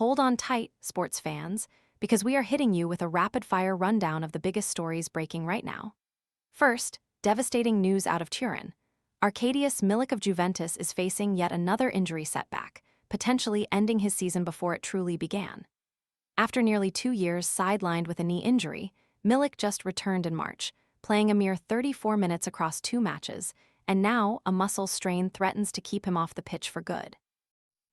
Hold on tight, sports fans, because we are hitting you with a rapid-fire rundown of the biggest stories breaking right now. First, devastating news out of Turin. Arkadiusz Milik of Juventus is facing yet another injury setback, potentially ending his season before it truly began. After nearly 2 years sidelined with a knee injury, Milik just returned in March, playing a mere 34 minutes across 2 matches, and now a muscle strain threatens to keep him off the pitch for good.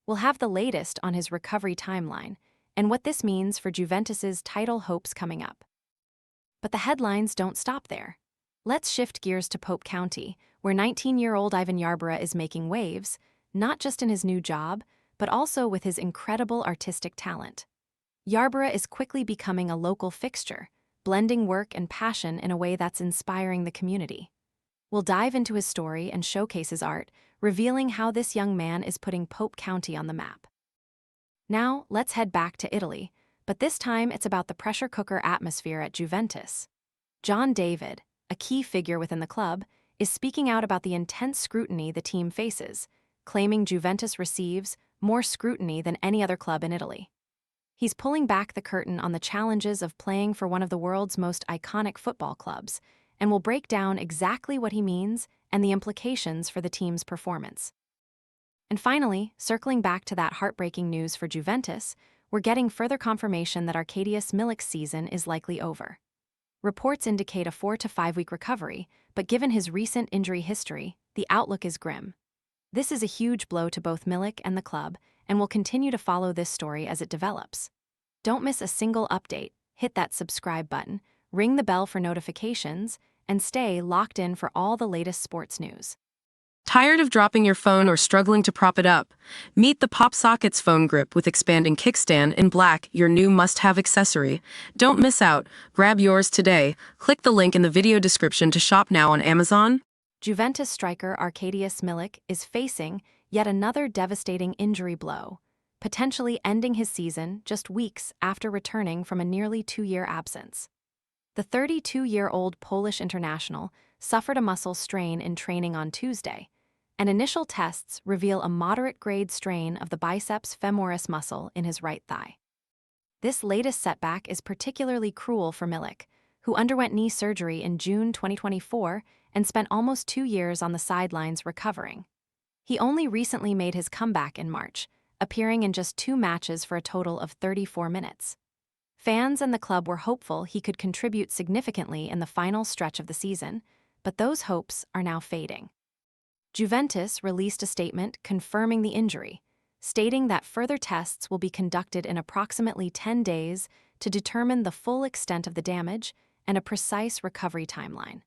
We'll have the latest on his recovery timeline and what this means for Juventus's title hopes coming up. But the headlines don't stop there. Let's shift gears to Pope County, where 19-year-old Ivan Yarborough is making waves, not just in his new job, but also with his incredible artistic talent. Yarborough is quickly becoming a local fixture, blending work and passion in a way that's inspiring the community. We'll dive into his story and showcase his art, revealing how this young man is putting Pope County on the map. Now, let's head back to Italy, but this time it's about the pressure cooker atmosphere at Juventus. John David, a key figure within the club, is speaking out about the intense scrutiny the team faces, claiming Juventus receives more scrutiny than any other club in Italy. He's pulling back the curtain on the challenges of playing for one of the world's most iconic football clubs, and will break down exactly what he means and the implications for the team's performance. And finally, circling back to that heartbreaking news for Juventus, we're getting further confirmation that Arkadiusz Milik's season is likely over. Reports indicate a 4 to 5 week recovery, but given his recent injury history, the outlook is grim. This is a huge blow to both Milik and the club, and we'll continue to follow this story as it develops. Don't miss a single update, hit that subscribe button, ring the bell for notifications, and stay locked in for all the latest sports news. Tired of dropping your phone or struggling to prop it up? Meet the PopSockets phone grip with expanding kickstand in black, your new must-have accessory. Don't miss out. Grab yours today. Click the link in the video description to shop now on Amazon. Juventus striker Arkadiusz Milik is facing yet another devastating injury blow, potentially ending his season just weeks after returning from a nearly 2-year absence. The 32-year-old Polish international suffered a muscle strain in training on Tuesday, and initial tests reveal a moderate-grade strain of the biceps femoris muscle in his right thigh. This latest setback is particularly cruel for Milik, who underwent knee surgery in June 2024 and spent almost 2 years on the sidelines recovering. He only recently made his comeback in March, appearing in just 2 matches for a total of 34 minutes. Fans and the club were hopeful he could contribute significantly in the final stretch of the season, but those hopes are now fading. Juventus released a statement confirming the injury, stating that further tests will be conducted in approximately 10 days to determine the full extent of the damage and a precise recovery timeline.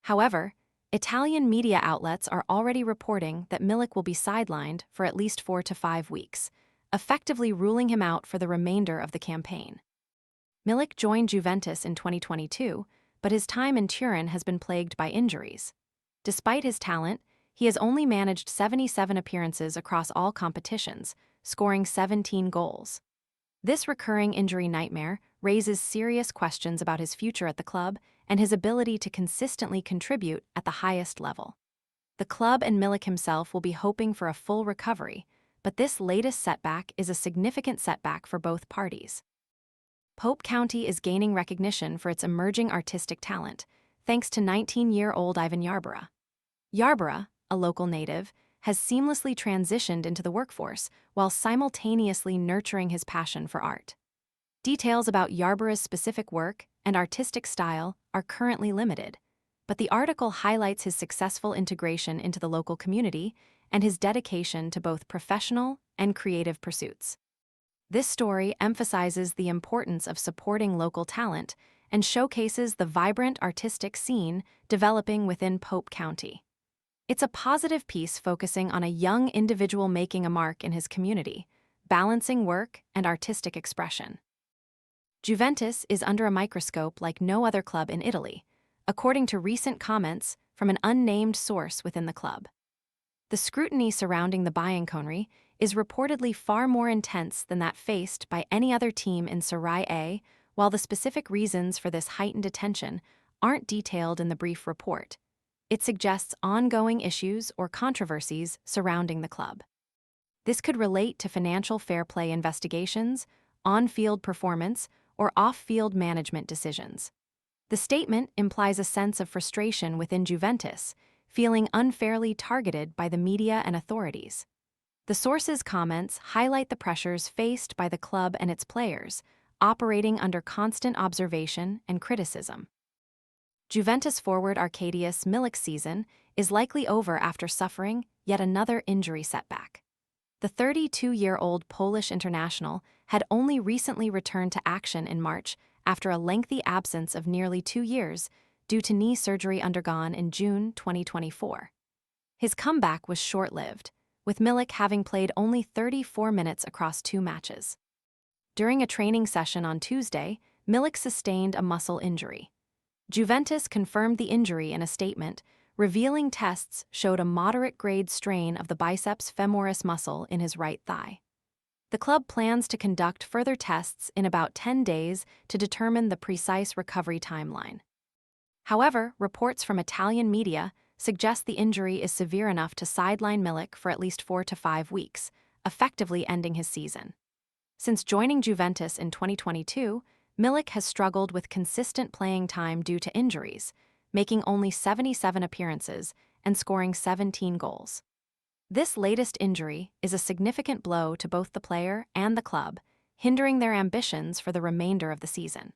However, Italian media outlets are already reporting that Milik will be sidelined for at least 4 to 5 weeks, effectively ruling him out for the remainder of the campaign. Milik joined Juventus in 2022, but his time in Turin has been plagued by injuries. Despite his talent, he has only managed 77 appearances across all competitions, scoring 17 goals. This recurring injury nightmare raises serious questions about his future at the club and his ability to consistently contribute at the highest level. The club and Milik himself will be hoping for a full recovery, but this latest setback is a significant setback for both parties. Pope County is gaining recognition for its emerging artistic talent, thanks to 19-year-old Ivan Yarborough. Yarborough, a local native, has seamlessly transitioned into the workforce while simultaneously nurturing his passion for art. Details about Yarborough's specific work and artistic style are currently limited, but the article highlights his successful integration into the local community and his dedication to both professional and creative pursuits. This story emphasizes the importance of supporting local talent and showcases the vibrant artistic scene developing within Pope County. It's a positive piece focusing on a young individual making a mark in his community, balancing work and artistic expression. Juventus is under a microscope like no other club in Italy, according to recent comments from an unnamed source within the club. The scrutiny surrounding the bianconeri is reportedly far more intense than that faced by any other team in Serie A, while the specific reasons for this heightened attention aren't detailed in the brief report. It suggests ongoing issues or controversies surrounding the club. This could relate to financial fair play investigations, on-field performance, or off-field management decisions. The statement implies a sense of frustration within Juventus, feeling unfairly targeted by the media and authorities. The source's comments highlight the pressures faced by the club and its players, operating under constant observation and criticism. Juventus forward Arkadiusz Milik's season is likely over after suffering yet another injury setback. The 32-year-old Polish international had only recently returned to action in March after a lengthy absence of nearly 2 years due to knee surgery undergone in June 2024. His comeback was short-lived, with Milik having played only 34 minutes across 2 matches. During a training session on Tuesday, Milik sustained a muscle injury. Juventus confirmed the injury in a statement, revealing tests showed a moderate-grade strain of the biceps femoris muscle in his right thigh. The club plans to conduct further tests in about 10 days to determine the precise recovery timeline. However, reports from Italian media suggest the injury is severe enough to sideline Milik for at least 4 to 5 weeks, effectively ending his season. Since joining Juventus in 2022, Milik has struggled with consistent playing time due to injuries, making only 77 appearances and scoring 17 goals. This latest injury is a significant blow to both the player and the club, hindering their ambitions for the remainder of the season.